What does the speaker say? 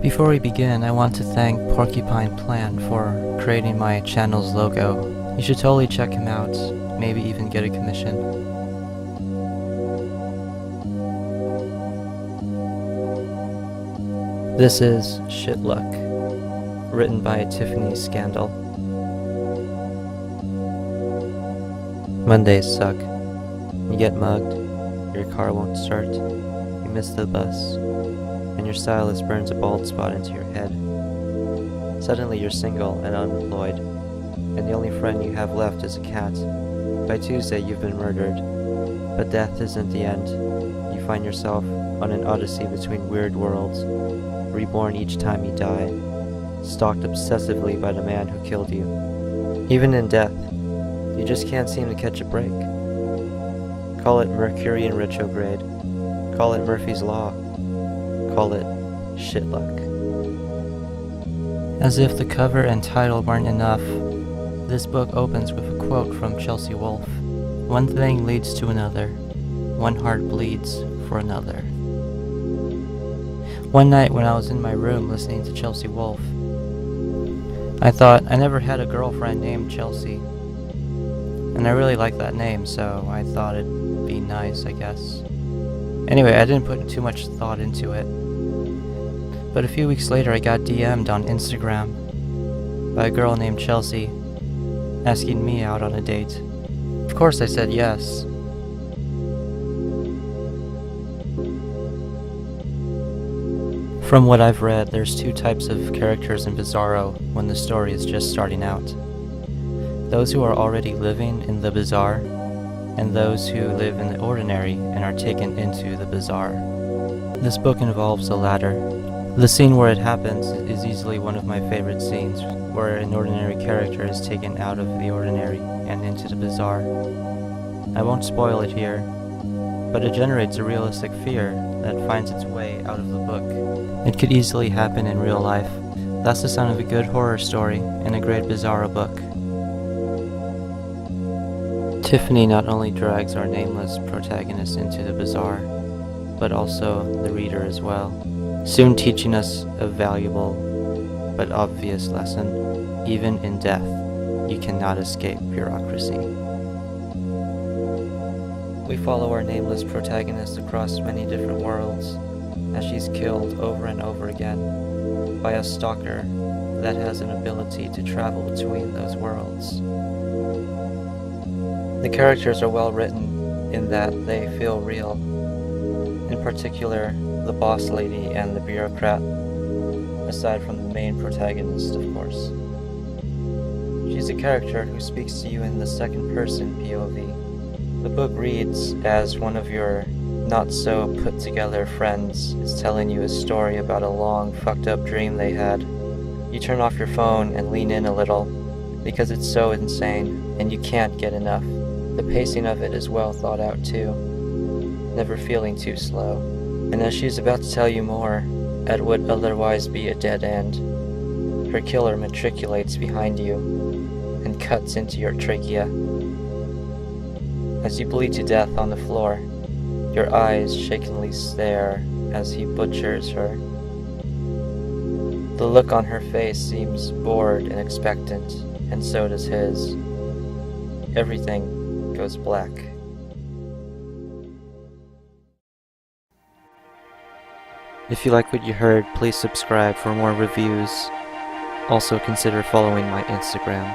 Before we begin, I want to thank Porcupine Plan for creating my channel's logo. You should totally check him out, maybe even get a commission. This is Shit Luck, written by Tiffany Scandal. Mondays suck. You get mugged, your car won't start, you miss the bus, and your stylist burns a bald spot into your head. Suddenly you're single and unemployed, and the only friend you have left is a cat. By Tuesday you've been murdered, but death isn't the end. You find yourself on an odyssey between weird worlds, reborn each time you die, stalked obsessively by the man who killed you. Even in death, you just can't seem to catch a break. Call it Mercurian retrograde, call it Murphy's Law, call it shit luck. As if the cover and title weren't enough, this book opens with a quote from Chelsea Wolfe. One thing leads to another, one heart bleeds for another. One night when I was in my room listening to Chelsea Wolfe, I thought I never had a girlfriend named Chelsea, and I really like that name, so I thought it'd be nice, I guess. Anyway, I didn't put too much thought into it. But a few weeks later I got DM'd on Instagram by a girl named Chelsea asking me out on a date. Of course I said yes. From what I've read, there's two types of characters in Bizarro when the story is just starting out. Those who are already living in the bizarre, and those who live in the ordinary and are taken into the bizarre. This book involves the latter. The scene where it happens is easily one of my favorite scenes, where an ordinary character is taken out of the ordinary and into the bizarre. I won't spoil it here, but it generates a realistic fear that finds its way out of the book. It could easily happen in real life. That's the sound of a good horror story and a great Bizarro book. Tiffany not only drags our nameless protagonist into the bizarre, but also the reader as well, soon teaching us a valuable but obvious lesson. Even in death, you cannot escape bureaucracy. We follow our nameless protagonist across many different worlds, as she's killed over and over again by a stalker that has an ability to travel between those worlds. The characters are well written in that they feel real. In particular, the boss lady and the bureaucrat, aside from the main protagonist, of course. She's a character who speaks to you in the second person POV. The book reads as one of your not so put together friends is telling you a story about a long fucked up dream they had. You turn off your phone and lean in a little because it's so insane and you can't get enough. The pacing of it is well thought out too, never feeling too slow. And as she's about to tell you more at what would otherwise be a dead end, her killer matriculates behind you and cuts into your trachea. As you bleed to death on the floor, your eyes shakingly stare as he butchers her. The look on her face seems bored and expectant, and so does his. Everything goes black. If you like what you heard, please subscribe for more reviews. Also consider following my Instagram.